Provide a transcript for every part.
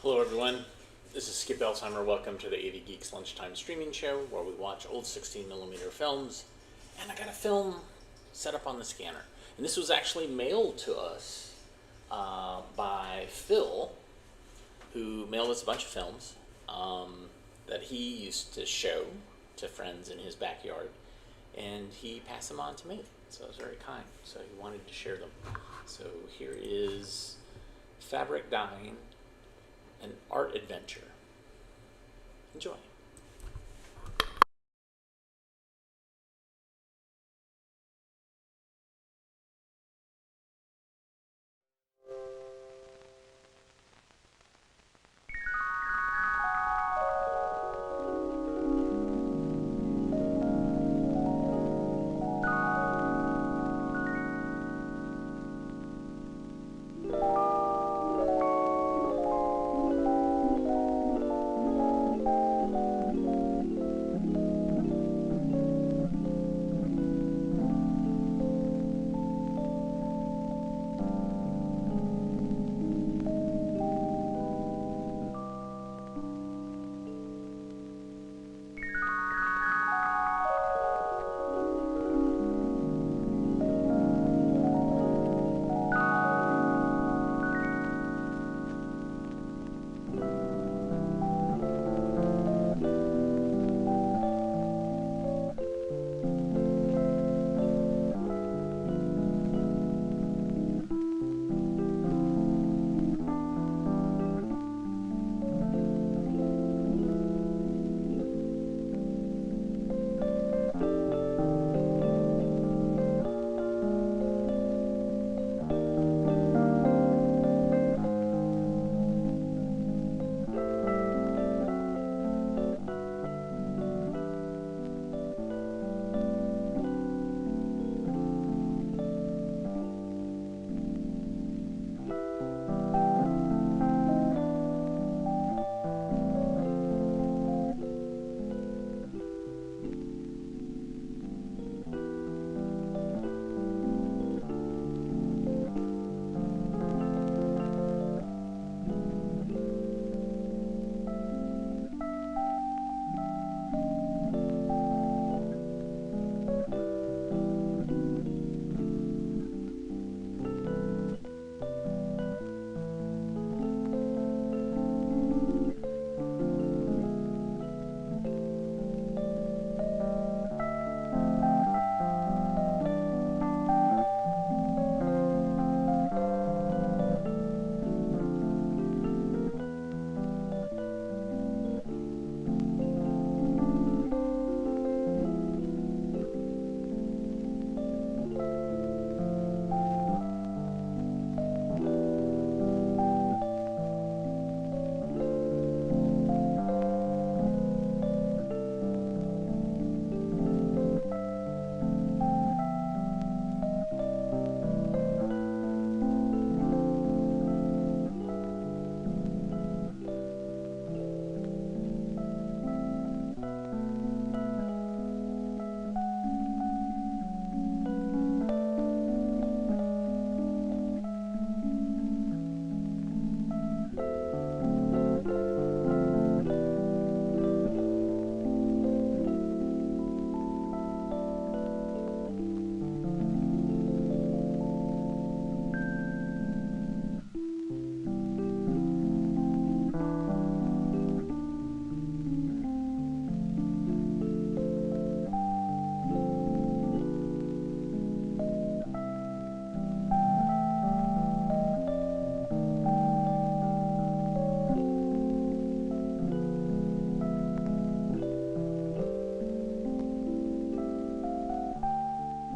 Hello everyone, this is Skip Elsheimer. Welcome to the AV Geeks Lunchtime Streaming Show where we watch old 16mm films. And I got a film set up on the scanner. And this was actually mailed to us by Phil, who mailed us a bunch of films that he used to show to friends in his backyard. And he passed them on to me, so it was very kind. So he wanted to share them. So here is Fabric Dyeing, an art adventure. Enjoy.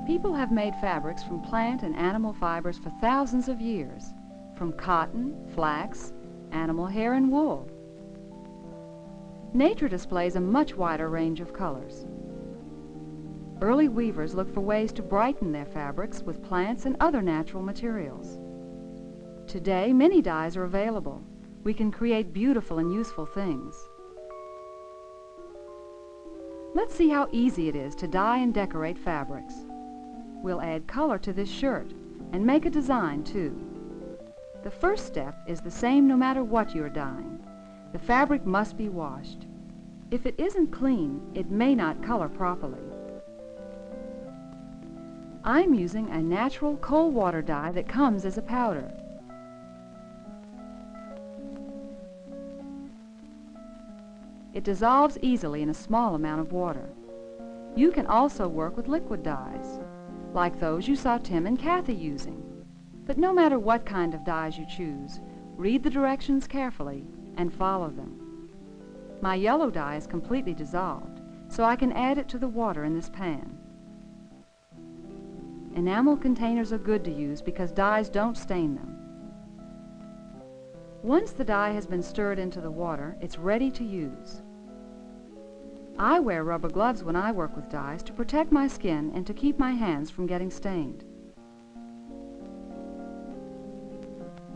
People have made fabrics from plant and animal fibers for thousands of years, from cotton, flax, animal hair, and wool. Nature displays a much wider range of colors. Early weavers looked for ways to brighten their fabrics with plants and other natural materials. Today, many dyes are available. We can create beautiful and useful things. Let's see how easy it is to dye and decorate fabrics. We'll add color to this shirt and make a design too. The first step is the same no matter what you are dyeing. The fabric must be washed. If it isn't clean, it may not color properly. I'm using a natural cold water dye that comes as a powder. It dissolves easily in a small amount of water. You can also work with liquid dyes, like those you saw Tim and Kathy using. But no matter what kind of dyes you choose, read the directions carefully and follow them. My yellow dye is completely dissolved, so I can add it to the water in this pan. Enamel containers are good to use because dyes don't stain them. Once the dye has been stirred into the water, it's ready to use. I wear rubber gloves when I work with dyes to protect my skin and to keep my hands from getting stained.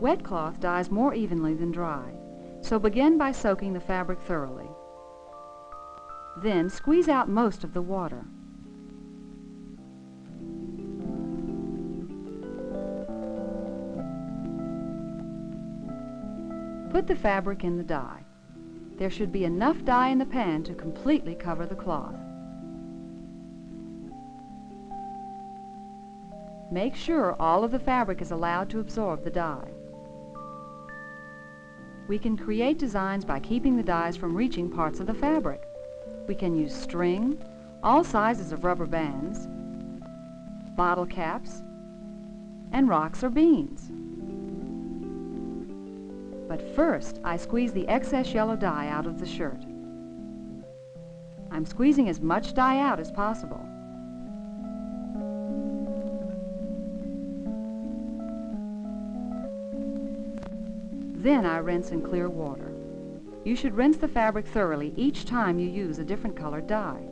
Wet cloth dyes more evenly than dry, so begin by soaking the fabric thoroughly. Then squeeze out most of the water. Put the fabric in the dye. There should be enough dye in the pan to completely cover the cloth. Make sure all of the fabric is allowed to absorb the dye. We can create designs by keeping the dyes from reaching parts of the fabric. We can use string, all sizes of rubber bands, bottle caps, and rocks or beans. But first, I squeeze the excess yellow dye out of the shirt. I'm squeezing as much dye out as possible. Then I rinse in clear water. You should rinse the fabric thoroughly each time you use a different colored dye.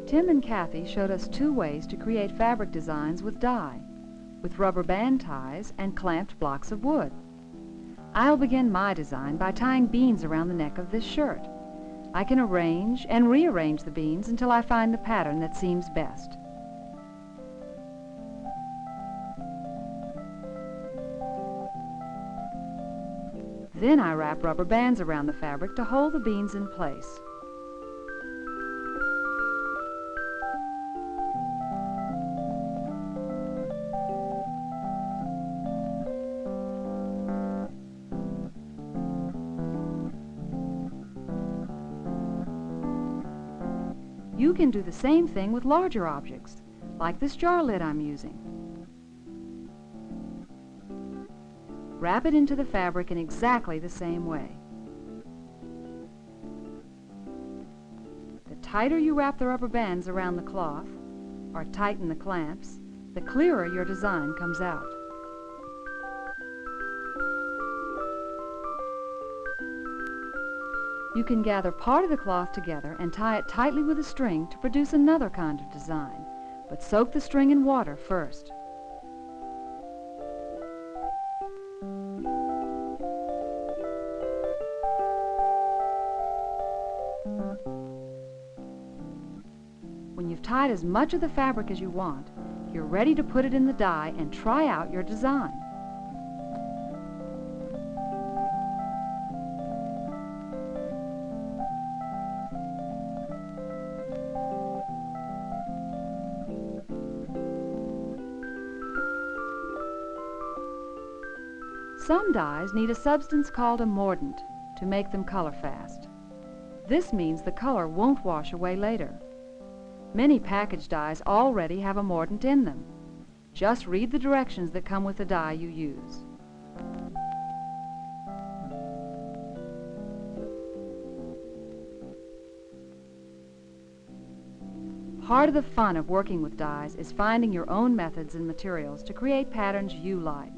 Tim and Kathy showed us two ways to create fabric designs with dye, with rubber band ties and clamped blocks of wood. I'll begin my design by tying beans around the neck of this shirt. I can arrange and rearrange the beans until I find the pattern that seems best. Then I wrap rubber bands around the fabric to hold the beans in place. You can do the same thing with larger objects, like this jar lid I'm using. Wrap it into the fabric in exactly the same way. The tighter you wrap the rubber bands around the cloth, or tighten the clamps, the clearer your design comes out. You can gather part of the cloth together and tie it tightly with a string to produce another kind of design, but soak the string in water first. When you've tied as much of the fabric as you want, you're ready to put it in the dye and try out your design. Some dyes need a substance called a mordant to make them color fast. This means the color won't wash away later. Many packaged dyes already have a mordant in them. Just read the directions that come with the dye you use. Part of the fun of working with dyes is finding your own methods and materials to create patterns you like.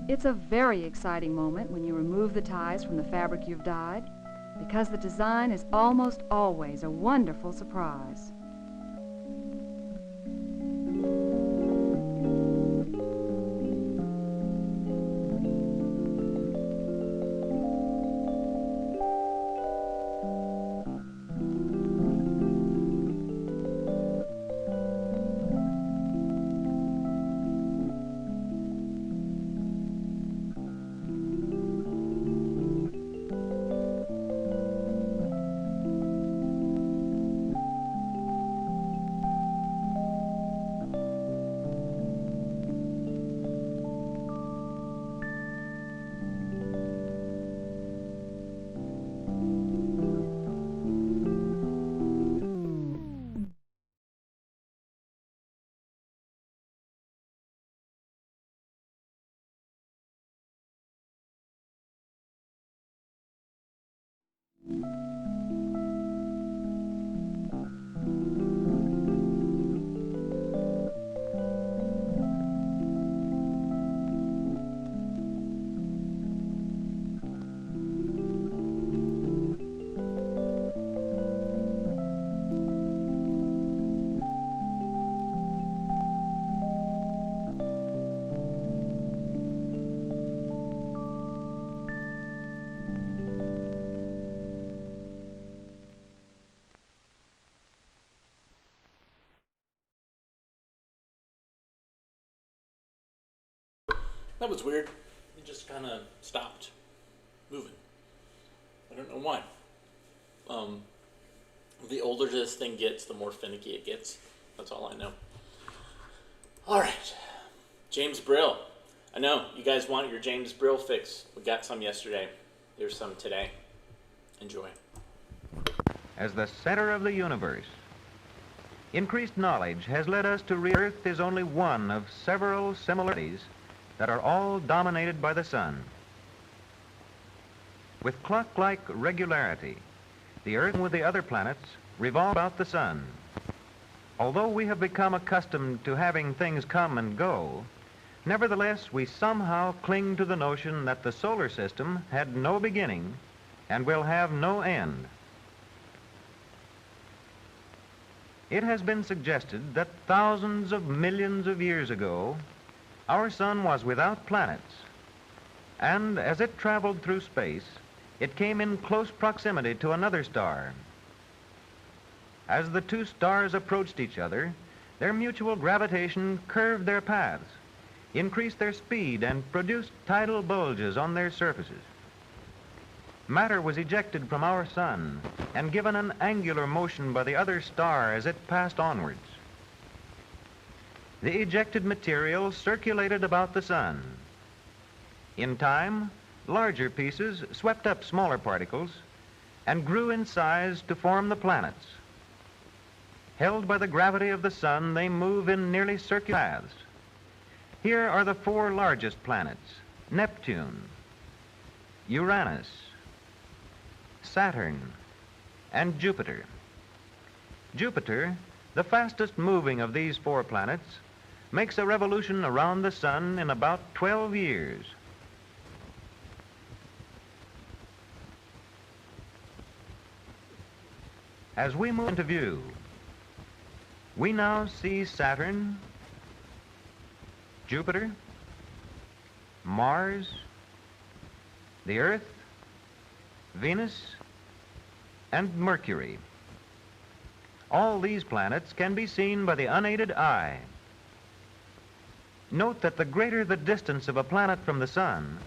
It's a very exciting moment when you remove the ties from the fabric you've dyed, because the design is almost always a wonderful surprise. That was weird. It just kind of stopped moving. I don't know why. The older this thing gets, the more finicky it gets. That's all I know. All right. James Brill. I know you guys want your James Brill fix. We got some yesterday. Here's some today. Enjoy. As the center of the universe, increased knowledge has led us to realize Earth is only one of several similarities that are all dominated by the sun. With clock-like regularity, the Earth with the other planets revolve about the sun. Although we have become accustomed to having things come and go, nevertheless we somehow cling to the notion that the solar system had no beginning and will have no end. It has been suggested that thousands of millions of years ago, our sun was without planets, and as it traveled through space, it came in close proximity to another star. As the two stars approached each other, their mutual gravitation curved their paths, increased their speed, and produced tidal bulges on their surfaces. Matter was ejected from our sun and given an angular motion by the other star as it passed onwards. The ejected material circulated about the sun. In time, larger pieces swept up smaller particles and grew in size to form the planets. Held by the gravity of the sun, they move in nearly circular paths. Here are the four largest planets: Neptune, Uranus, Saturn, and Jupiter. Jupiter, the fastest moving of these four planets, makes a revolution around the sun in about 12 years. As we move into view, we now see Saturn, Jupiter, Mars, the Earth, Venus, and Mercury. All these planets can be seen by the unaided eye. Note that the greater the distance of a planet from the sun,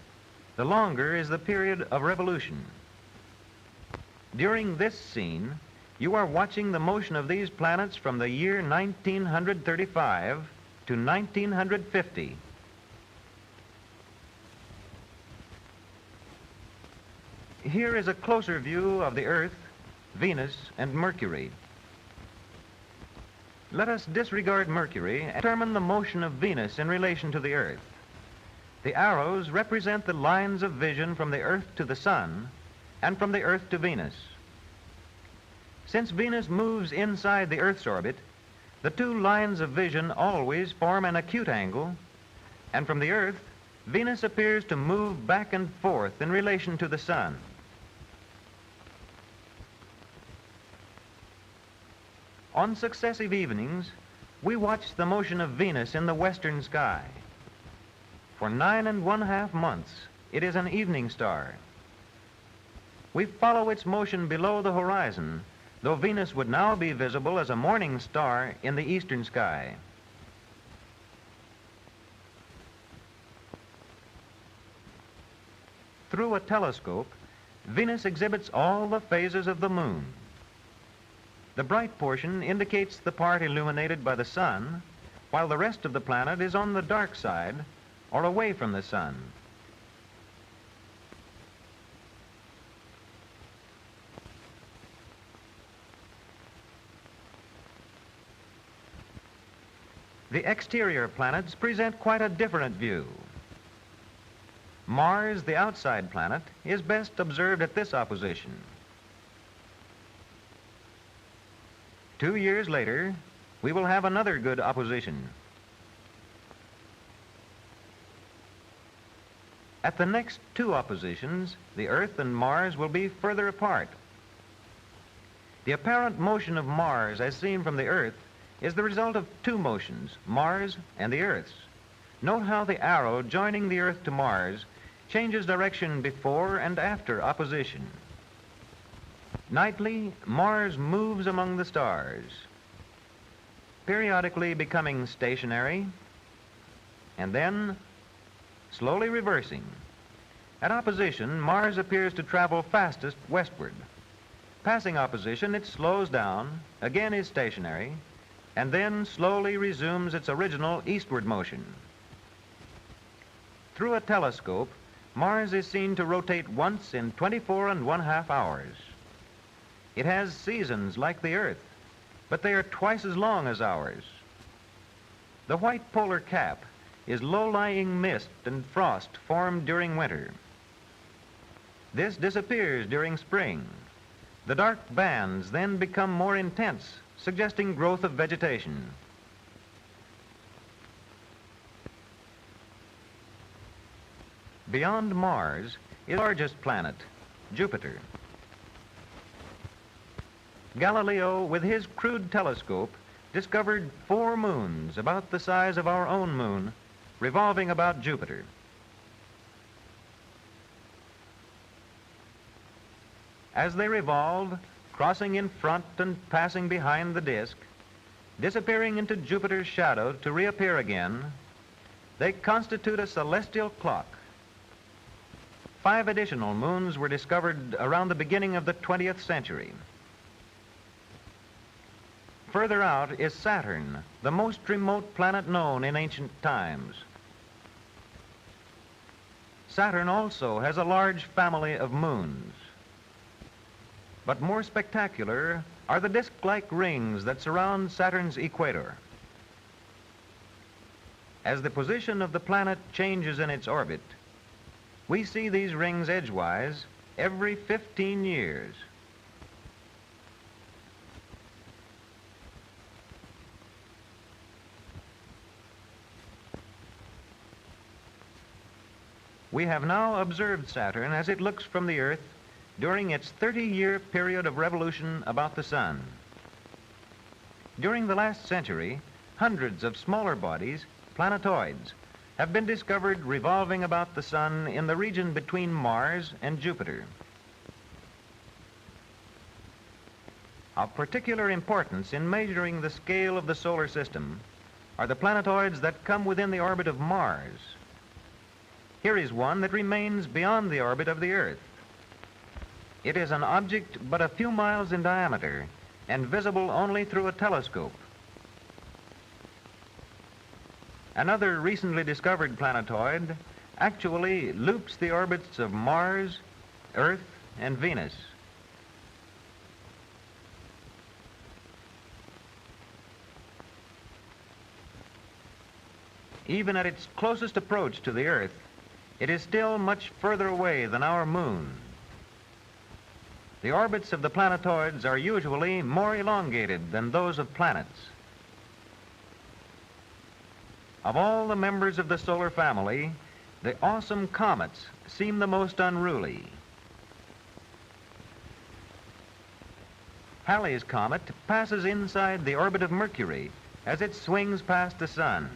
the longer is the period of revolution. During this scene, you are watching the motion of these planets from the year 1935 to 1950. Here is a closer view of the Earth, Venus, and Mercury. Let us disregard Mercury and determine the motion of Venus in relation to the Earth. The arrows represent the lines of vision from the Earth to the Sun and from the Earth to Venus. Since Venus moves inside the Earth's orbit, the two lines of vision always form an acute angle, and from the Earth, Venus appears to move back and forth in relation to the Sun. On successive evenings, we watch the motion of Venus in the western sky. For 9½ months, it is an evening star. We follow its motion below the horizon, though Venus would now be visible as a morning star in the eastern sky. Through a telescope, Venus exhibits all the phases of the moon. The bright portion indicates the part illuminated by the sun, while the rest of the planet is on the dark side or away from the sun. The exterior planets present quite a different view. Mars, the outside planet, is best observed at this opposition. 2 years later, we will have another good opposition. At the next 2 oppositions, the Earth and Mars will be further apart. The apparent motion of Mars as seen from the Earth is the result of 2 motions, Mars and the Earth's. Note how the arrow joining the Earth to Mars changes direction before and after opposition. Nightly, Mars moves among the stars, periodically becoming stationary, and then slowly reversing. At opposition, Mars appears to travel fastest westward. Passing opposition, it slows down, again is stationary, and then slowly resumes its original eastward motion. Through a telescope, Mars is seen to rotate once in 24½ hours. It has seasons like the Earth, but they are twice as long as ours. The white polar cap is low-lying mist and frost formed during winter. This disappears during spring. The dark bands then become more intense, suggesting growth of vegetation. Beyond Mars is the largest planet, Jupiter. Galileo, with his crude telescope, discovered 4 moons about the size of our own moon, revolving about Jupiter. As they revolve, crossing in front and passing behind the disk, disappearing into Jupiter's shadow to reappear again, they constitute a celestial clock. 5 additional moons were discovered around the beginning of the 20th century. Further out is Saturn, the most remote planet known in ancient times. Saturn also has a large family of moons. But more spectacular are the disc-like rings that surround Saturn's equator. As the position of the planet changes in its orbit, we see these rings edgewise every 15 years. We have now observed Saturn as it looks from the Earth during its 30-year period of revolution about the Sun. During the last century, hundreds of smaller bodies, planetoids, have been discovered revolving about the Sun in the region between Mars and Jupiter. Of particular importance in measuring the scale of the solar system are the planetoids that come within the orbit of Mars. Here is one that remains beyond the orbit of the Earth. It is an object but a few miles in diameter and visible only through a telescope. Another recently discovered planetoid actually loops the orbits of Mars, Earth, and Venus. Even at its closest approach to the Earth, it is still much further away than our moon. The orbits of the planetoids are usually more elongated than those of planets. Of all the members of the solar family, the awesome comets seem the most unruly. Halley's comet passes inside the orbit of Mercury as it swings past the Sun.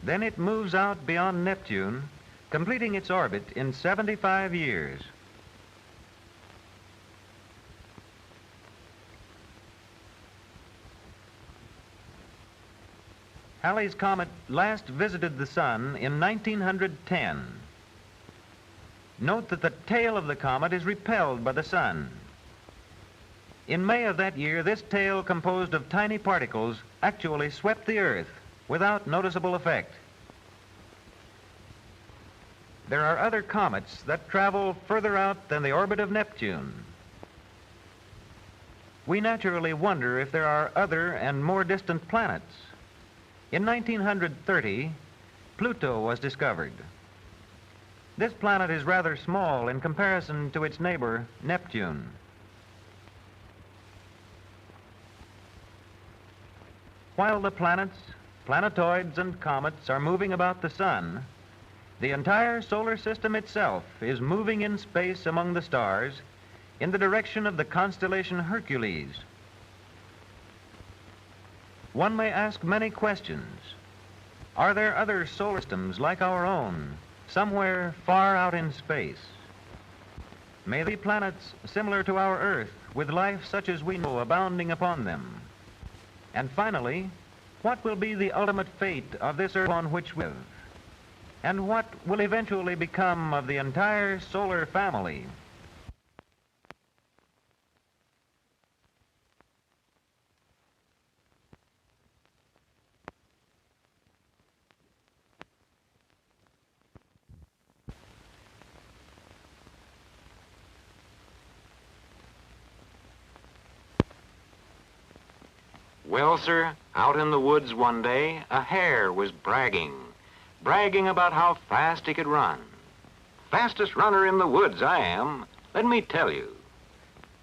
Then it moves out beyond Neptune, completing its orbit in 75 years. Halley's comet last visited the Sun in 1910. Note that the tail of the comet is repelled by the Sun. In May of that year, this tail, composed of tiny particles, actually swept the Earth without noticeable effect. There are other comets that travel further out than the orbit of Neptune. We naturally wonder if there are other and more distant planets. In 1930, Pluto was discovered. This planet is rather small in comparison to its neighbor, Neptune. While the planets, planetoids, and comets are moving about the sun, the entire solar system itself is moving in space among the stars in the direction of the constellation Hercules. One may ask many questions. Are there other solar systems like our own, somewhere far out in space? May there be planets similar to our Earth, with life such as we know abounding upon them? And finally, what will be the ultimate fate of this Earth on which we live? And what will eventually become of the entire solar family? Well, sir, out in the woods one day, a hare was bragging about how fast he could run. Fastest runner in the woods I am, let me tell you.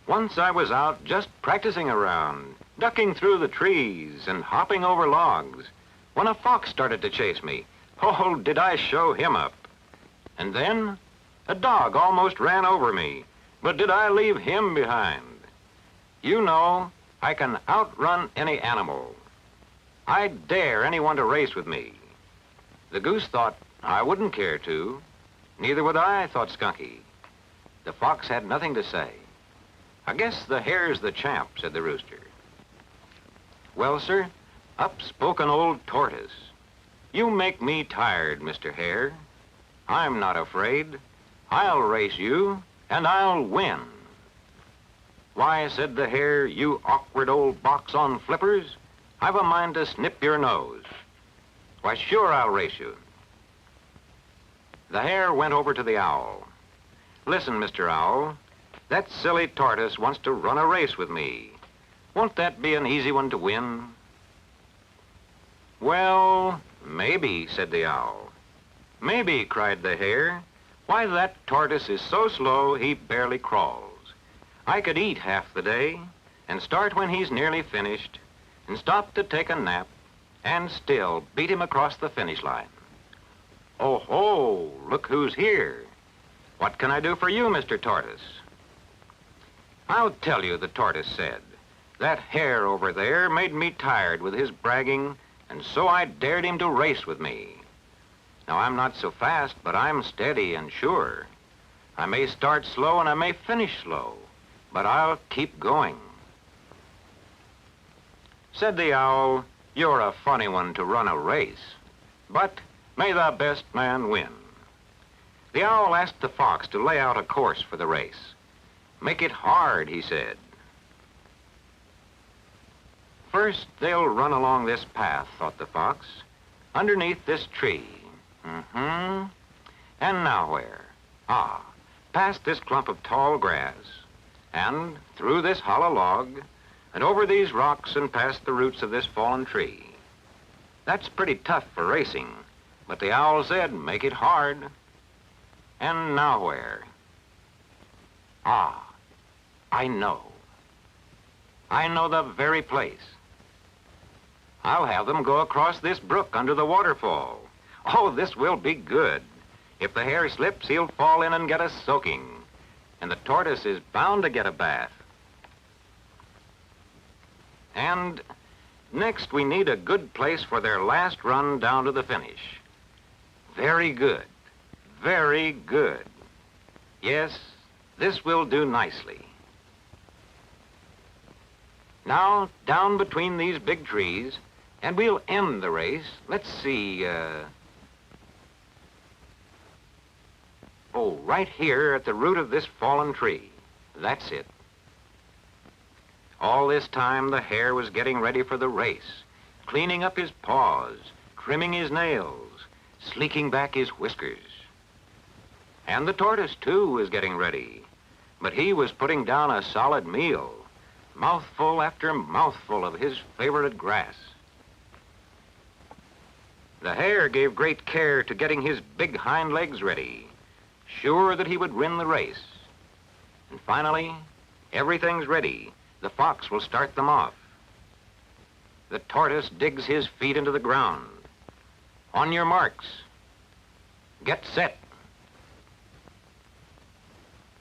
Once I was out just practicing around, ducking through the trees and hopping over logs, when a fox started to chase me. Oh, did I show him up. And then a dog almost ran over me, but did I leave him behind? You know, I can outrun any animal. I'd dare anyone to race with me. The goose thought I wouldn't care to. Neither would I, thought Skunky. The fox had nothing to say. I guess the hare's the champ, said the rooster. Well, sir, up spoke an old tortoise. You make me tired, Mr. Hare. I'm not afraid. I'll race you, and I'll win. Why, said the hare, you awkward old box on flippers, I've a mind to snip your nose. Why, sure, I'll race you. The hare went over to the owl. Listen, Mr. Owl, that silly tortoise wants to run a race with me. Won't that be an easy one to win? Well, maybe, said the owl. Maybe, cried the hare. Why, that tortoise is so slow he barely crawls. I could eat half the day and start when he's nearly finished and stop to take a nap and still beat him across the finish line. Oh, ho, look who's here. What can I do for you, Mr. Tortoise? I'll tell you, the tortoise said. That hare over there made me tired with his bragging, and so I dared him to race with me. Now, I'm not so fast, but I'm steady and sure. I may start slow and I may finish slow, but I'll keep going. Said the owl, you're a funny one to run a race, but may the best man win. The owl asked the fox to lay out a course for the race. Make it hard, he said. First, they'll run along this path, thought the fox, underneath this tree. And now where? Ah, past this clump of tall grass, and through this hollow log, and over these rocks and past the roots of this fallen tree. That's pretty tough for racing, but the owl said, make it hard. And now where? Ah, I know. I know the very place. I'll have them go across this brook under the waterfall. Oh, this will be good. If the hare slips, he'll fall in and get a soaking. And the tortoise is bound to get a bath. And next, we need a good place for their last run down to the finish. Very good. Very good. Yes, this will do nicely. Now, down between these big trees, and we'll end the race. Let's see, oh, right here at the root of this fallen tree. That's it. All this time, the hare was getting ready for the race, cleaning up his paws, trimming his nails, sleeking back his whiskers. And the tortoise, too, was getting ready, but he was putting down a solid meal, mouthful after mouthful of his favorite grass. The hare gave great care to getting his big hind legs ready, sure that he would win the race. And finally, everything's ready. The fox will start them off. The tortoise digs his feet into the ground. On your marks. Get set.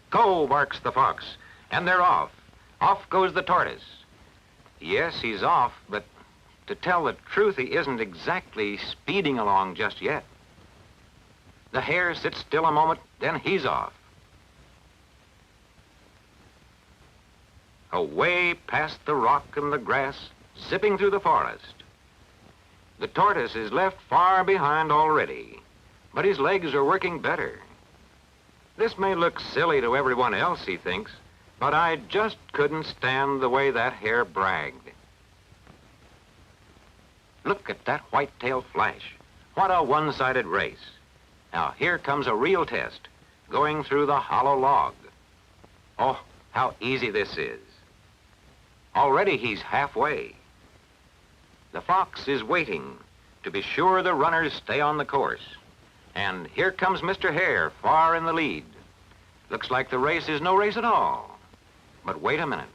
Go, barks the fox, and they're off. Off goes the tortoise. Yes, he's off, but to tell the truth, he isn't exactly speeding along just yet. The hare sits still a moment, then he's off. Away past the rock and the grass, zipping through the forest. The tortoise is left far behind already, but his legs are working better. This may look silly to everyone else, he thinks, but I just couldn't stand the way that hare bragged. Look at that white-tail flash. What a one-sided race. Now, here comes a real test, going through the hollow log. Oh, how easy this is. Already he's halfway. The fox is waiting to be sure the runners stay on the course. And here comes Mr. Hare, far in the lead. Looks like the race is no race at all. But wait a minute.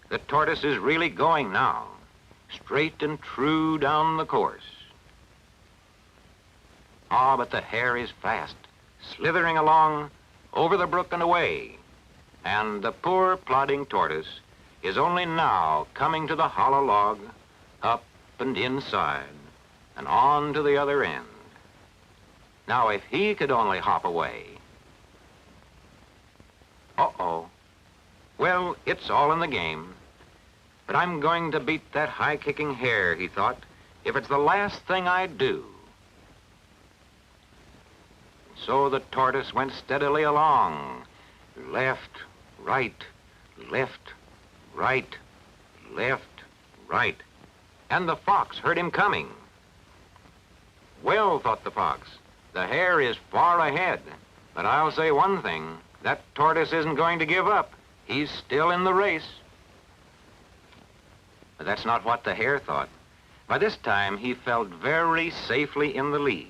The tortoise is really going now, straight and true down the course. Ah, but the hare is fast, slithering along over the brook and away. And the poor plodding tortoise is only now coming to the hollow log, up and inside, and on to the other end. Now, if he could only hop away. Uh-oh. Well, it's all in the game. But I'm going to beat that high-kicking hare, he thought, if it's the last thing I do. So the tortoise went steadily along. Left, right, left, right, left, right. And the fox heard him coming. Well, thought the fox, the hare is far ahead. But I'll say one thing, that tortoise isn't going to give up. He's still in the race. But that's not what the hare thought. By this time, he felt very safely in the lead.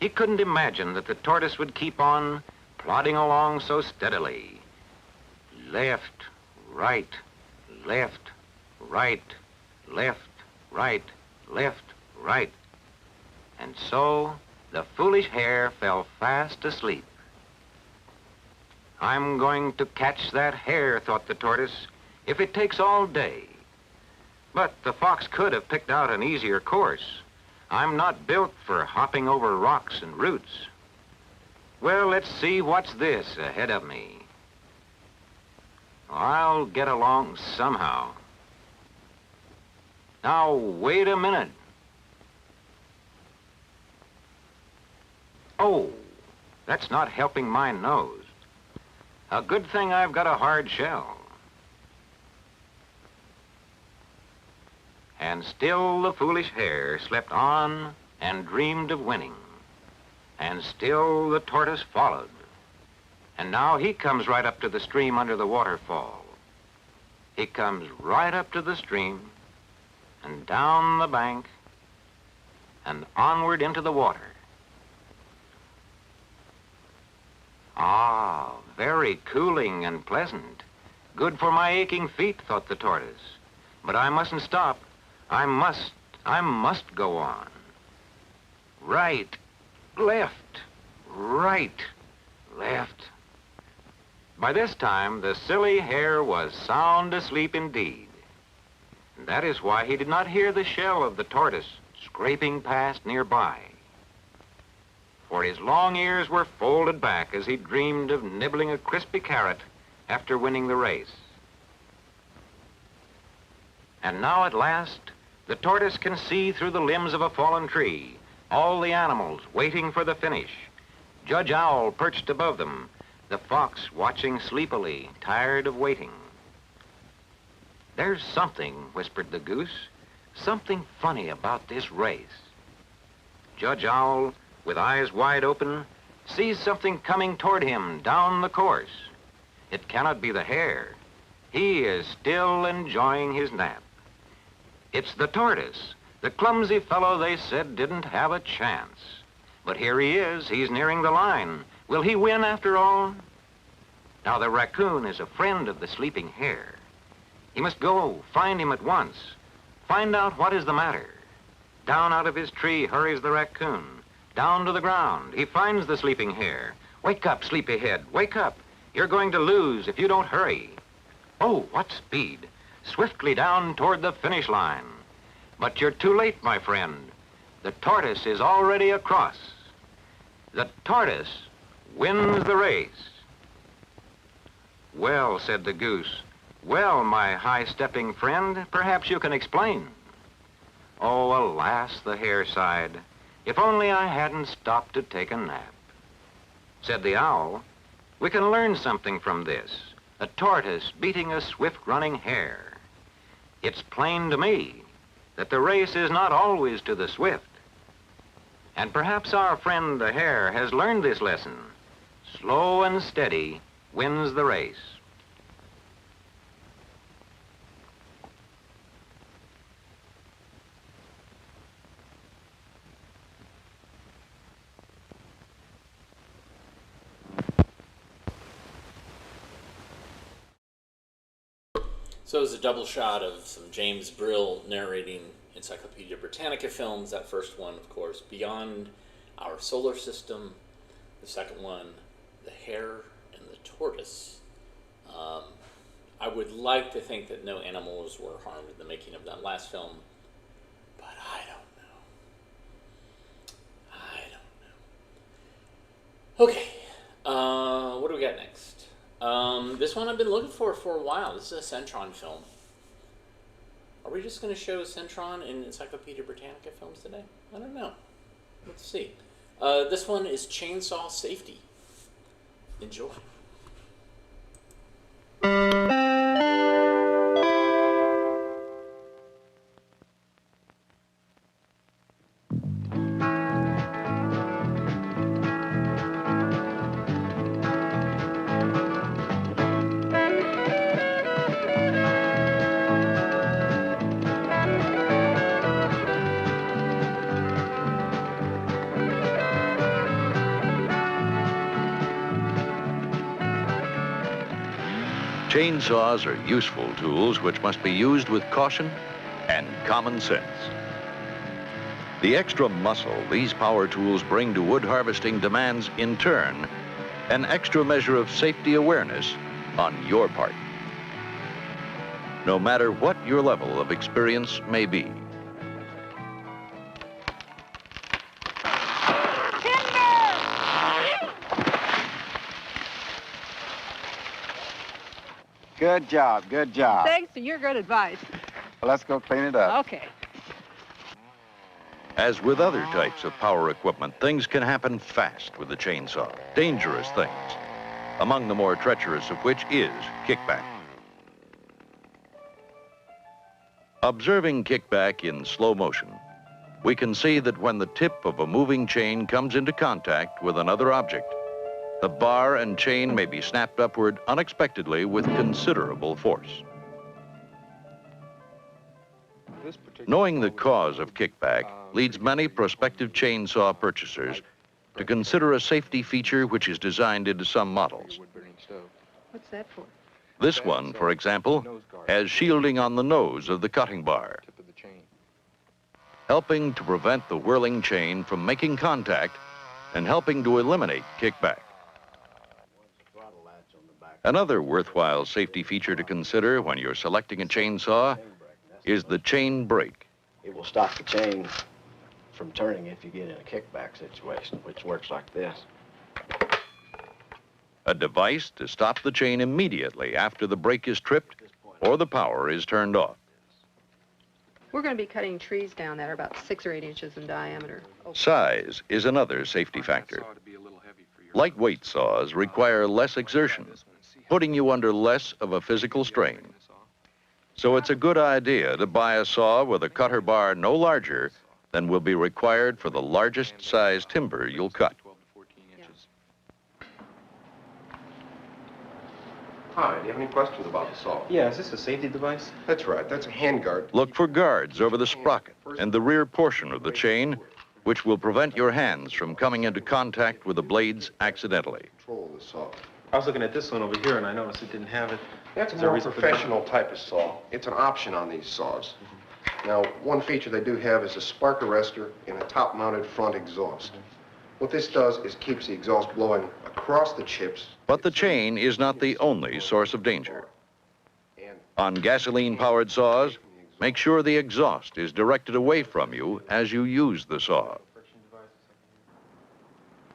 He couldn't imagine that the tortoise would keep on plodding along so steadily. Left, right, left, right, left, right, left, right. And so the foolish hare fell fast asleep. I'm going to catch that hare, thought the tortoise, if it takes all day. But the fox could have picked out an easier course. I'm not built for hopping over rocks and roots. Well, let's see what's this ahead of me. I'll get along somehow. Now, wait a minute. Oh, that's not helping my nose. A good thing I've got a hard shell. And still the foolish hare slept on and dreamed of winning. And still the tortoise followed. And now he comes right up to the stream under the waterfall. He comes right up to the stream and down the bank and onward into the water. Ah, very cooling and pleasant. Good for my aching feet, thought the tortoise. But I mustn't stop. I must go on. Right, left, right, left. By this time, the silly hare was sound asleep indeed. And that is why he did not hear the shell of the tortoise scraping past nearby. For his long ears were folded back as he dreamed of nibbling a crispy carrot after winning the race. And now at last, the tortoise can see through the limbs of a fallen tree, all the animals waiting for the finish. Judge Owl perched above them, the fox watching sleepily, tired of waiting. There's something, whispered the goose, something funny about this race. Judge Owl, with eyes wide open, sees something coming toward him down the course. It cannot be the hare. He is still enjoying his nap. It's the tortoise, the clumsy fellow they said didn't have a chance. But here he is, he's nearing the line, Will he win after all? Now, the raccoon is a friend of the sleeping hare. He must go, find him at once, find out what is the matter. Down out of his tree hurries the raccoon. Down to the ground, he finds the sleeping hare. Wake up, sleepyhead, wake up. You're going to lose if you don't hurry. Oh, what speed! Swiftly down toward the finish line. But you're too late, my friend. The tortoise is already across. The tortoise wins the race. Well, said the goose, well, my high-stepping friend, perhaps you can explain. Oh, alas, the hare sighed, if only I hadn't stopped to take a nap. Said the owl, we can learn something from this, a tortoise beating a swift-running hare. It's plain to me that the race is not always to the swift. And perhaps our friend the hare has learned this lesson. Slow and steady wins the race. So it was a double shot of some James Brill narrating Encyclopedia Britannica films. That first one, of course, Beyond Our Solar System. The second one, The Hare and the Tortoise. I would like to think that no animals were harmed in the making of that last film, but I don't know. Okay, what do we got next? This one I've been looking for a while. This is a Centron film. Are we just going to show Centron in Encyclopedia Britannica films today? I don't know. Let's see. This one is Chainsaw Safety. Enjoy. Chainsaws are useful tools which must be used with caution and common sense. The extra muscle these power tools bring to wood harvesting demands, in turn, an extra measure of safety awareness on your part. No matter what your level of experience may be. Good job, good job. Thanks for your good advice. Well, let's go clean it up. Okay. As with other types of power equipment, things can happen fast with the chainsaw. Dangerous things. Among the more treacherous of which is kickback. Observing kickback in slow motion, we can see that when the tip of a moving chain comes into contact with another object, the bar and chain may be snapped upward unexpectedly with considerable force. Knowing the cause of kickback leads many prospective chainsaw purchasers to consider a safety feature which is designed into some models. What's that for? This one, for example, has shielding on the nose of the cutting bar, helping to prevent the whirling chain from making contact and helping to eliminate kickback. Another worthwhile safety feature to consider when you're selecting a chainsaw is the chain brake. It will stop the chain from turning if you get in a kickback situation, which works like this. A device to stop the chain immediately after the brake is tripped or the power is turned off. We're going to be cutting trees down that are about 6 or 8 inches in diameter. Size is another safety factor. Lightweight saws require less exertion, putting you under less of a physical strain. So it's a good idea to buy a saw with a cutter bar no larger than will be required for the largest size timber you'll cut. Hi, do you have any questions about the saw? Yeah, is this a safety device? That's right, that's a handguard. Look for guards over the sprocket and the rear portion of the chain which will prevent your hands from coming into contact with the blades accidentally. Control the saw. I was looking at this one over here, and I noticed it didn't have it. That's a Is there more reason for that? professional type of saw. It's an option on these saws. Now, one feature they do have is a spark arrestor and a top-mounted front exhaust. What this does is keeps the exhaust blowing across the chips. But the chain is not the only source of danger. On gasoline-powered saws, make sure the exhaust is directed away from you as you use the saw.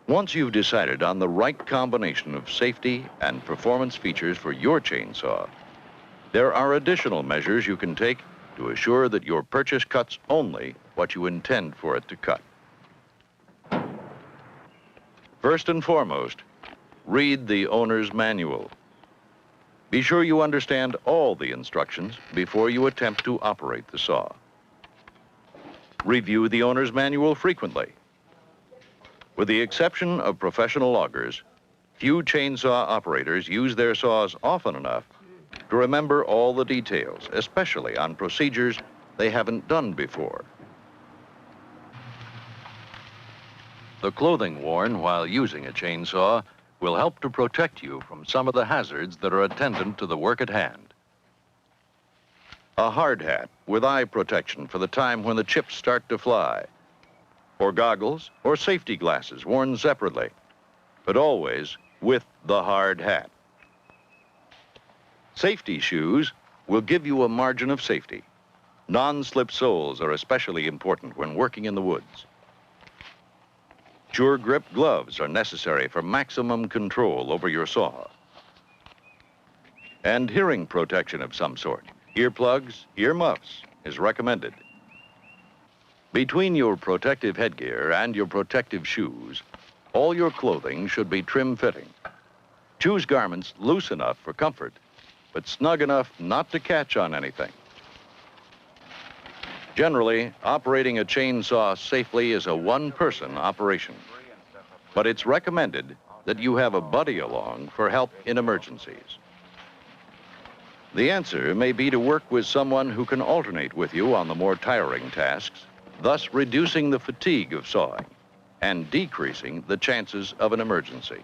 Once you've decided on the right combination of safety and performance features for your chainsaw, there are additional measures you can take to assure that your purchase cuts only what you intend for it to cut. First and foremost, read the owner's manual. Be sure you understand all the instructions before you attempt to operate the saw. Review the owner's manual frequently. With the exception of professional loggers, few chainsaw operators use their saws often enough to remember all the details, especially on procedures they haven't done before. The clothing worn while using a chainsaw will help to protect you from some of the hazards that are attendant to the work at hand. A hard hat with eye protection for the time when the chips start to fly, or goggles or safety glasses worn separately, but always with the hard hat. Safety shoes will give you a margin of safety. Non-slip soles are especially important when working in the woods. Sure grip gloves are necessary for maximum control over your saw. And hearing protection of some sort, earplugs, earmuffs, is recommended. Between your protective headgear and your protective shoes, all your clothing should be trim-fitting. Choose garments loose enough for comfort, but snug enough not to catch on anything. Generally, operating a chainsaw safely is a one-person operation, but it's recommended that you have a buddy along for help in emergencies. The answer may be to work with someone who can alternate with you on the more tiring tasks, thus reducing the fatigue of sawing and decreasing the chances of an emergency.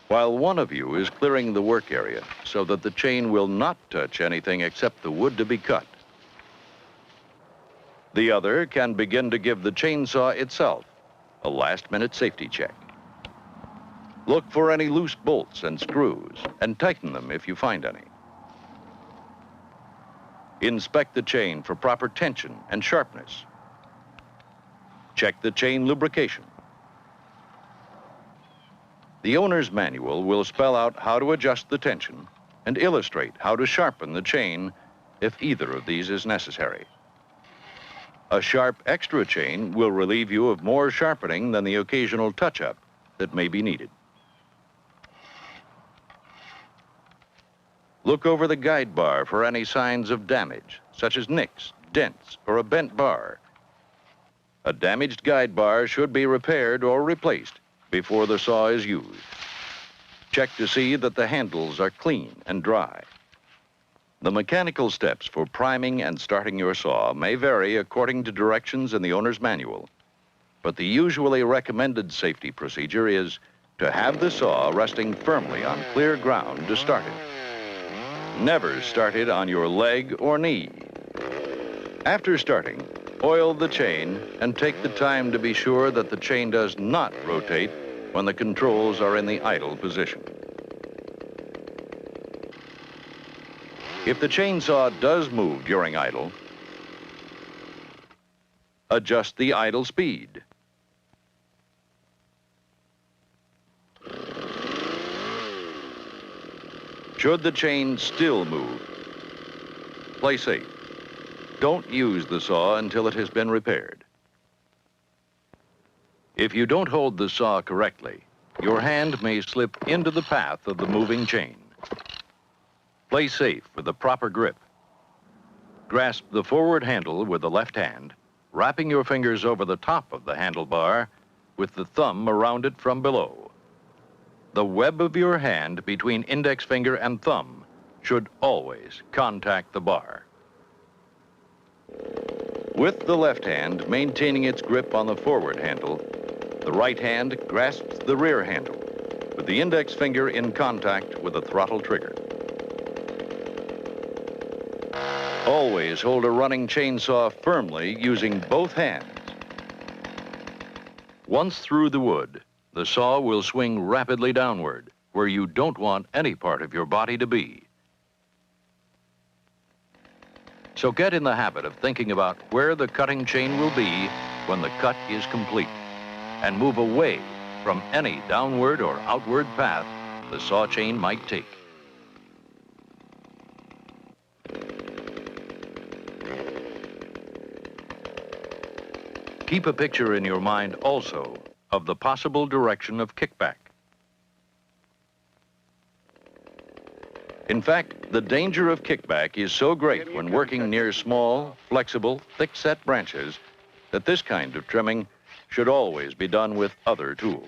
While one of you is clearing the work area so that the chain will not touch anything except the wood to be cut, the other can begin to give the chainsaw itself a last-minute safety check. Look for any loose bolts and screws and tighten them if you find any. Inspect the chain for proper tension and sharpness. Check the chain lubrication. The owner's manual will spell out how to adjust the tension and illustrate how to sharpen the chain if either of these is necessary. A sharp extra chain will relieve you of more sharpening than the occasional touch-up that may be needed. Look over the guide bar for any signs of damage, such as nicks, dents, or a bent bar. A damaged guide bar should be repaired or replaced before the saw is used. Check to see that the handles are clean and dry. The mechanical steps for priming and starting your saw may vary according to directions in the owner's manual, but the usually recommended safety procedure is to have the saw resting firmly on clear ground to start it. Never start it on your leg or knee. After starting, oil the chain and take the time to be sure that the chain does not rotate when the controls are in the idle position. If the chainsaw does move during idle, adjust the idle speed. Should the chain still move, play safe. Don't use the saw until it has been repaired. If you don't hold the saw correctly, your hand may slip into the path of the moving chain. Play safe with the proper grip. Grasp the forward handle with the left hand, wrapping your fingers over the top of the handlebar with the thumb around it from below. The web of your hand between index finger and thumb should always contact the bar. With the left hand maintaining its grip on the forward handle, the right hand grasps the rear handle, with the index finger in contact with the throttle trigger. Always hold a running chainsaw firmly using both hands. Once through the wood, the saw will swing rapidly downward, where you don't want any part of your body to be. So get in the habit of thinking about where the cutting chain will be when the cut is complete, and move away from any downward or outward path the saw chain might take. Keep a picture in your mind also of the possible direction of kickback. In fact, the danger of kickback is so great when working near small, flexible, thick-set branches that this kind of trimming should always be done with other tools.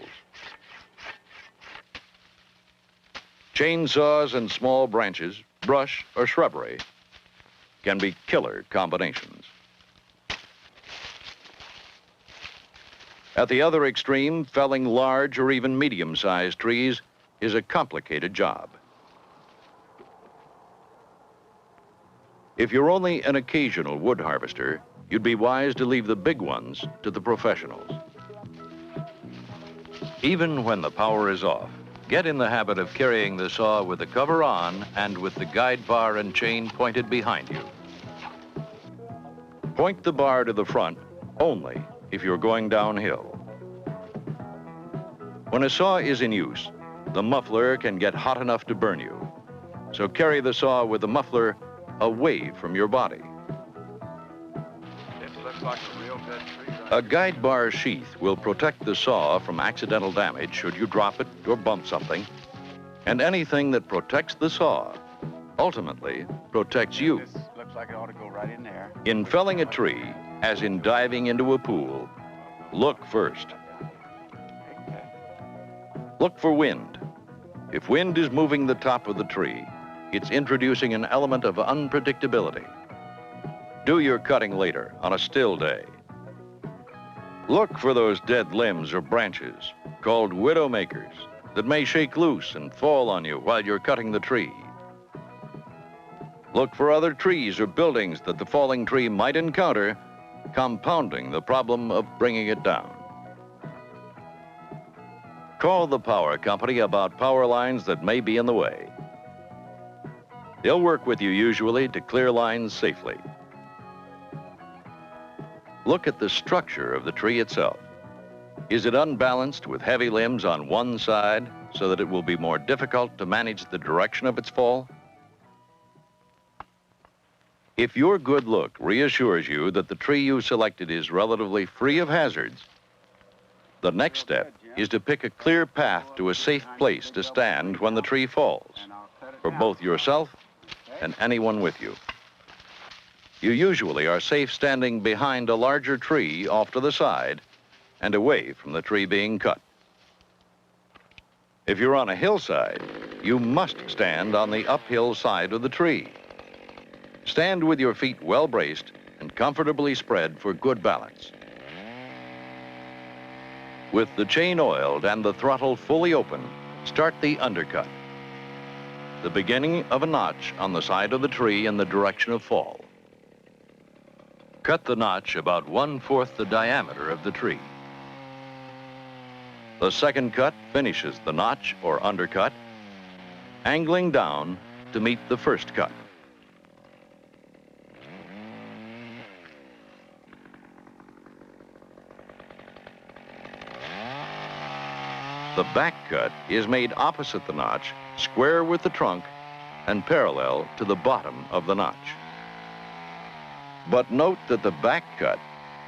Chainsaws and small branches, brush or shrubbery can be killer combinations. At the other extreme, felling large or even medium-sized trees is a complicated job. If you're only an occasional wood harvester, you'd be wise to leave the big ones to the professionals. Even when the power is off, get in the habit of carrying the saw with the cover on and with the guide bar and chain pointed behind you. Point the bar to the front only if you're going downhill. When a saw is in use, the muffler can get hot enough to burn you. So carry the saw with the muffler away from your body. This looks like a real good tree. A guide bar sheath will protect the saw from accidental damage should you drop it or bump something. And anything that protects the saw ultimately protects you. This looks like it ought to go right in there. In felling a tree, as in diving into a pool, look first. Look for wind. If wind is moving the top of the tree, it's introducing an element of unpredictability. Do your cutting later on a still day. Look for those dead limbs or branches, called widowmakers, that may shake loose and fall on you while you're cutting the tree. Look for other trees or buildings that the falling tree might encounter, compounding the problem of bringing it down. Call the power company about power lines that may be in the way. They'll work with you usually to clear lines safely. Look at the structure of the tree itself. Is it unbalanced with heavy limbs on one side so that it will be more difficult to manage the direction of its fall? If your good look reassures you that the tree you selected is relatively free of hazards, the next step is to pick a clear path to a safe place to stand when the tree falls, for both yourself and anyone with you. You usually are safe standing behind a larger tree off to the side and away from the tree being cut. If you're on a hillside, you must stand on the uphill side of the tree. Stand with your feet well braced and comfortably spread for good balance. With the chain oiled and the throttle fully open, start the undercut, the beginning of a notch on the side of the tree in the direction of fall. Cut the notch about 1/4 the diameter of the tree. The second cut finishes the notch or undercut, angling down to meet the first cut. The back cut is made opposite the notch, square with the trunk, and parallel to the bottom of the notch. But note that the back cut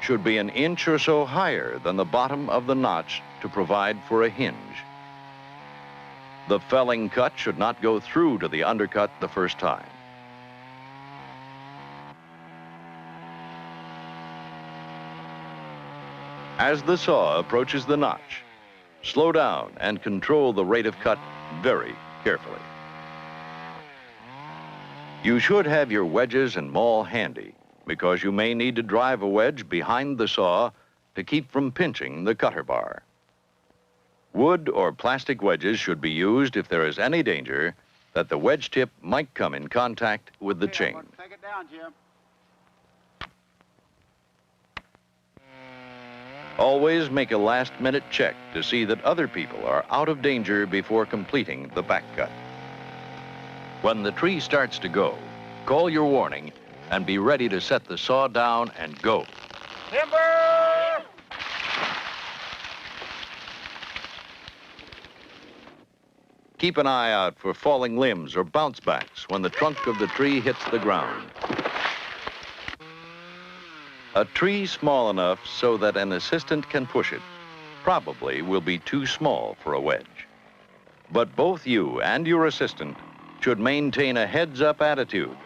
should be an inch or so higher than the bottom of the notch to provide for a hinge. The felling cut should not go through to the undercut the first time. As the saw approaches the notch, slow down and control the rate of cut very carefully. You should have your wedges and maul handy, because you may need to drive a wedge behind the saw to keep from pinching the cutter bar. Wood or plastic wedges should be used if there is any danger that the wedge tip might come in contact with the chain. Take it down, Jim. Always make a last-minute check to see that other people are out of danger before completing the back cut. When the tree starts to go, call your warning and be ready to set the saw down and go. Timber! Keep an eye out for falling limbs or bounce backs when the trunk of the tree hits the ground. A tree small enough so that an assistant can push it probably will be too small for a wedge. But both you and your assistant should maintain a heads-up attitude,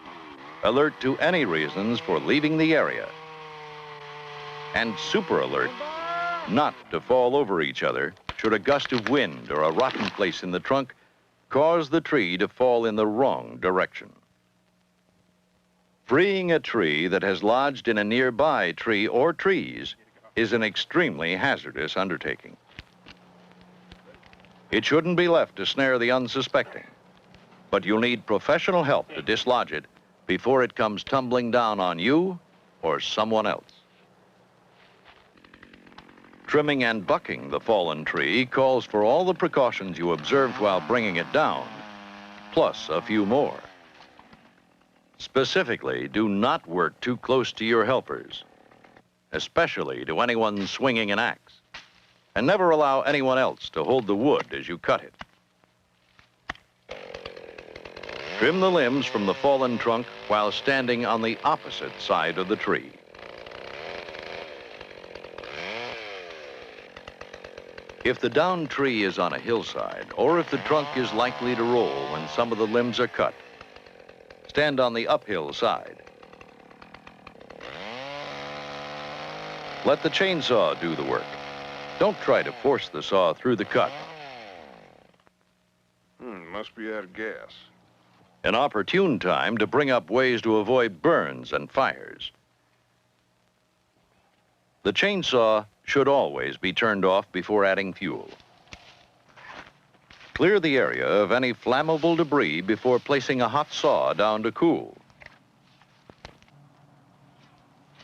alert to any reasons for leaving the area, and super alert not to fall over each other should a gust of wind or a rotten place in the trunk cause the tree to fall in the wrong direction. Freeing a tree that has lodged in a nearby tree or trees is an extremely hazardous undertaking. It shouldn't be left to snare the unsuspecting, but you'll need professional help to dislodge it before it comes tumbling down on you or someone else. Trimming and bucking the fallen tree calls for all the precautions you observed while bringing it down, plus a few more. Specifically, do not work too close to your helpers, especially to anyone swinging an axe, and never allow anyone else to hold the wood as you cut it. Trim the limbs from the fallen trunk while standing on the opposite side of the tree. If the downed tree is on a hillside, or if the trunk is likely to roll when some of the limbs are cut, stand on the uphill side. Let the chainsaw do the work. Don't try to force the saw through the cut. Must be out of gas. An opportune time to bring up ways to avoid burns and fires. The chainsaw should always be turned off before adding fuel. Clear the area of any flammable debris before placing a hot saw down to cool.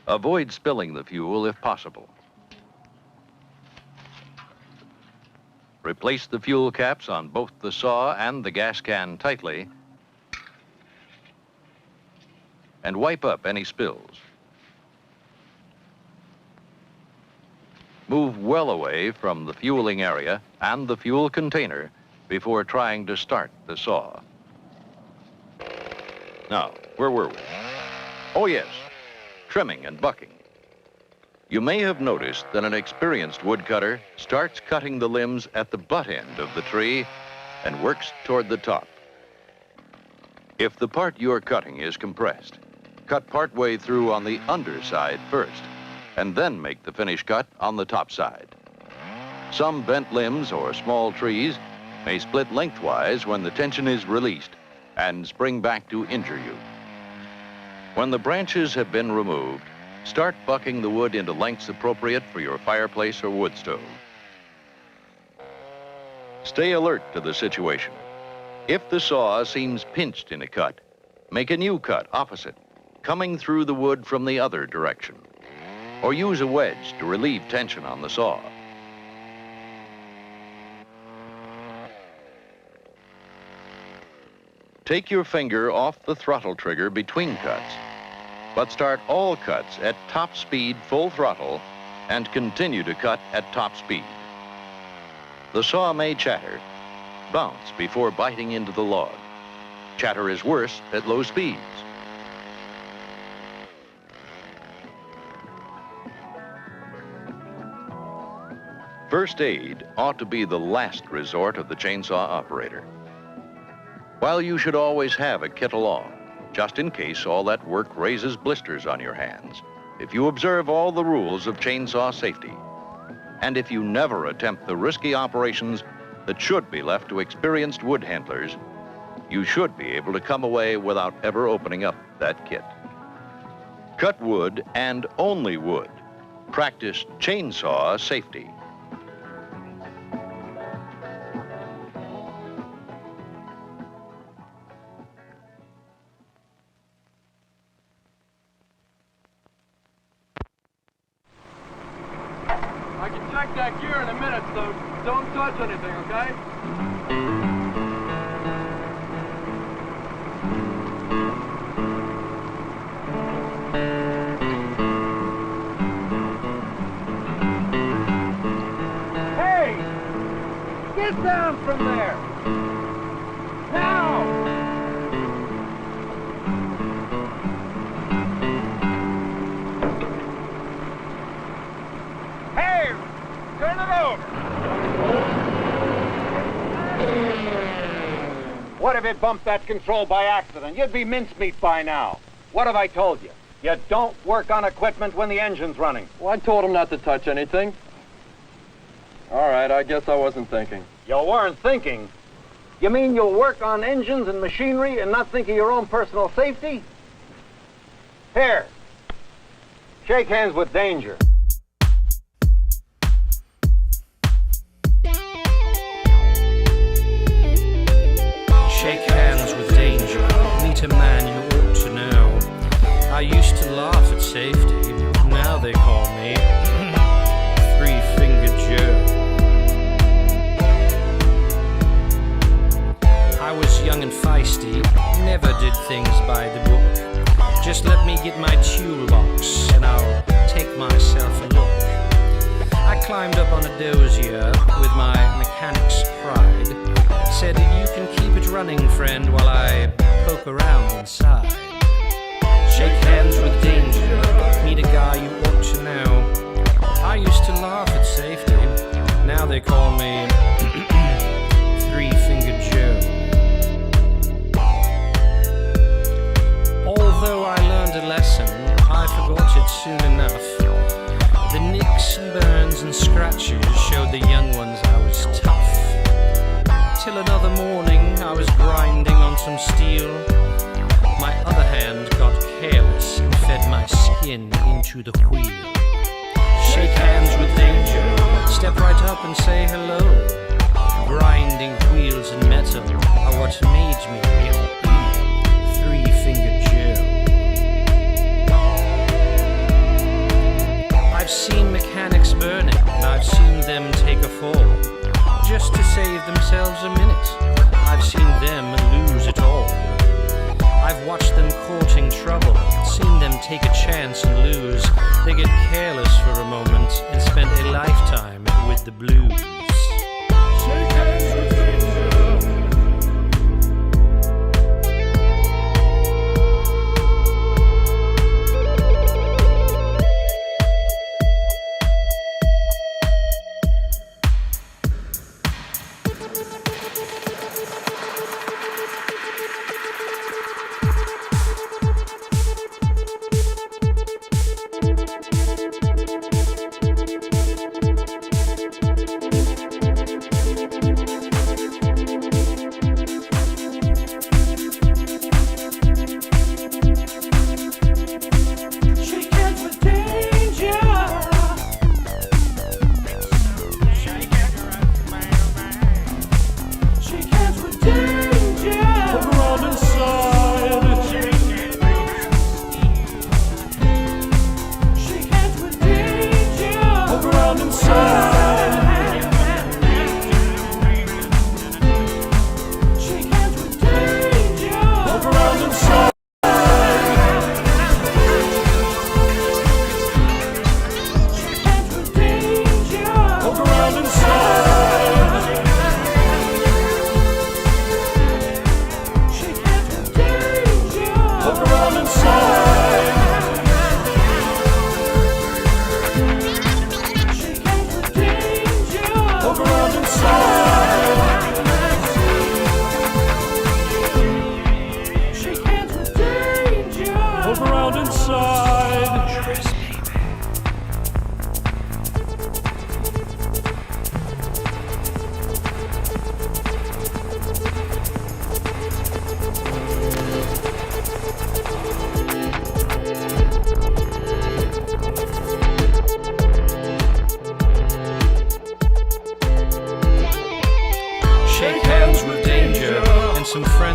Avoid spilling the fuel if possible. Replace the fuel caps on both the saw and the gas can tightly, and wipe up any spills. Move well away from the fueling area and the fuel container before trying to start the saw. Now, where were we? Oh yes, trimming and bucking. You may have noticed that an experienced woodcutter starts cutting the limbs at the butt end of the tree and works toward the top. If the part you're cutting is compressed, cut partway through on the underside first, and then make the finish cut on the top side. Some bent limbs or small trees may split lengthwise when the tension is released and spring back to injure you. When the branches have been removed, start bucking the wood into lengths appropriate for your fireplace or wood stove. Stay alert to the situation. If the saw seems pinched in a cut, make a new cut opposite, coming through the wood from the other direction. Or use a wedge to relieve tension on the saw. Take your finger off the throttle trigger between cuts, but start all cuts at top speed, full throttle, and continue to cut at top speed. The saw may chatter, bounce before biting into the log. Chatter is worse at low speeds. First aid ought to be the last resort of the chainsaw operator. While you should always have a kit along, just in case all that work raises blisters on your hands, if you observe all the rules of chainsaw safety, and if you never attempt the risky operations that should be left to experienced wood handlers, you should be able to come away without ever opening up that kit. Cut wood and only wood. Practice chainsaw safety. I can check that gear in a minute, so don't touch anything, okay? Hey! Get down from there! Now! Hey! Turn it over! What if it bumped that control by accident? You'd be mincemeat by now. What have I told you? You don't work on equipment when the engine's running. Well, I told him not to touch anything. All right, I guess I wasn't thinking. You weren't thinking? You mean you'll work on engines and machinery and not think of your own personal safety? Here. Shake hands with danger. Shake hands with danger. Meet a man you ought to know. I used to laugh at safety. Now they call me Three-Fingered Joe. I was young and feisty, never did things by the book. Just let me get my toolbox and I'll take myself a look. I climbed up on a dozier with my mechanic's pride. Said, you can keep it running, friend, while I poke around inside. Shake hands with danger, meet a guy you ought to know. I used to laugh at safety, now they call me Three-Fingered Joe. Although I learned a lesson, I forgot it soon enough. The nicks and burns and scratches showed the young ones I was tough. Till another morning I was grinding on some steel. My other hand got careless and fed my skin into the wheel. Shake hands with danger, step right up and say hello. Grinding wheels and metal are what made me Three-Fingered Joe. I've seen mechanics burning and I've seen them take a fall just to save themselves a minute. I've seen them lose it all. I've watched them courting trouble, seen them take a chance and lose. They get careless for a moment and spend a lifetime with the blues. Shake hands with danger.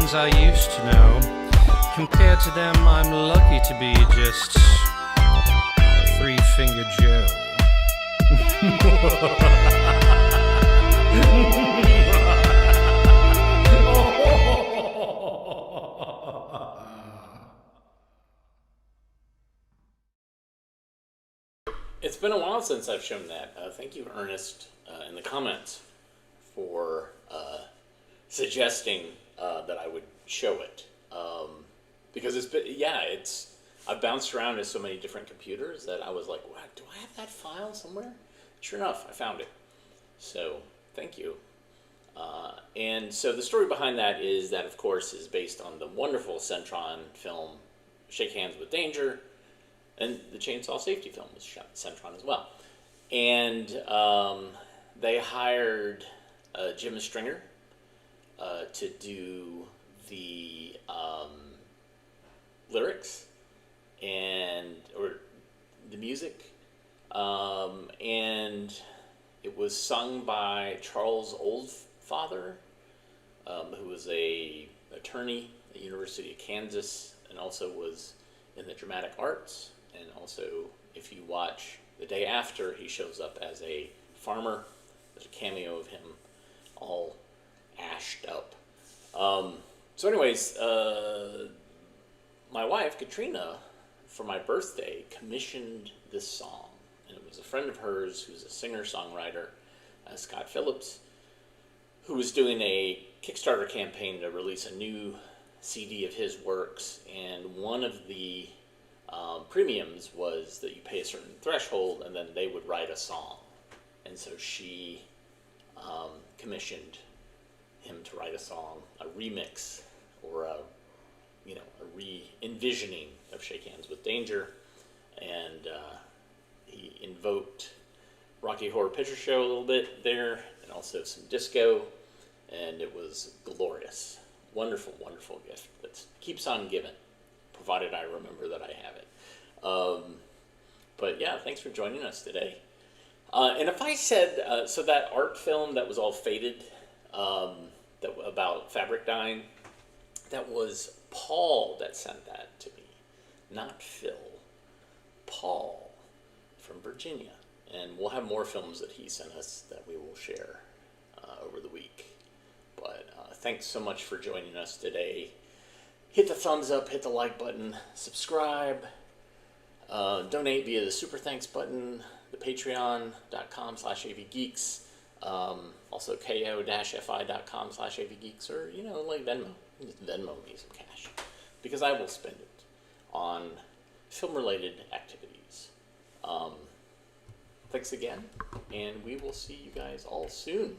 ones I used to know. Compared to them, I'm lucky to be just Three-Finger Joe. It's been a while since I've shown that. Thank you, Ernest, in the comments for suggesting that I would show it. Because it's been, I've bounced around to so many different computers that I was like, what, do I have that file somewhere? Sure enough, I found it. So, thank you. And so the story behind that is that, of course, is based on the wonderful Centron film, Shake Hands with Danger, and the Chainsaw Safety film was shot at Centron as well. And they hired Jim Stringer to do the lyrics or the music, and it was sung by Charles Oldfather, who was a attorney at the University of Kansas and also was in the dramatic arts. And also, if you watch The Day After, he shows up as a farmer. There's a cameo of him all ashed up. So anyways, my wife, Katrina, for my birthday, commissioned this song. And it was a friend of hers who's a singer-songwriter, Scott Phillips, who was doing a Kickstarter campaign to release a new CD of his works. And one of the premiums was that you pay a certain threshold and then they would write a song. And so she commissioned him to write a song, a remix, or a re-envisioning of Shake Hands with Danger. And he invoked Rocky Horror Picture Show a little bit there, and also some disco, and it was glorious. Wonderful, wonderful gift that keeps on giving, provided I remember that I have it. But yeah, thanks for joining us today. And if I said, so that art film that was all faded, about fabric dyeing, that was Paul that sent that to me, not Phil. Paul from Virginia. And we'll have more films that he sent us that we will share over the week. But thanks so much for joining us today. Hit the thumbs up, hit the like button, subscribe, donate via the super thanks button, the patreon.com/avgeeks, also ko-fi.com/avgeeks, or, like Venmo. Just Venmo me some cash, because I will spend it on film-related activities. Thanks again, and we will see you guys all soon.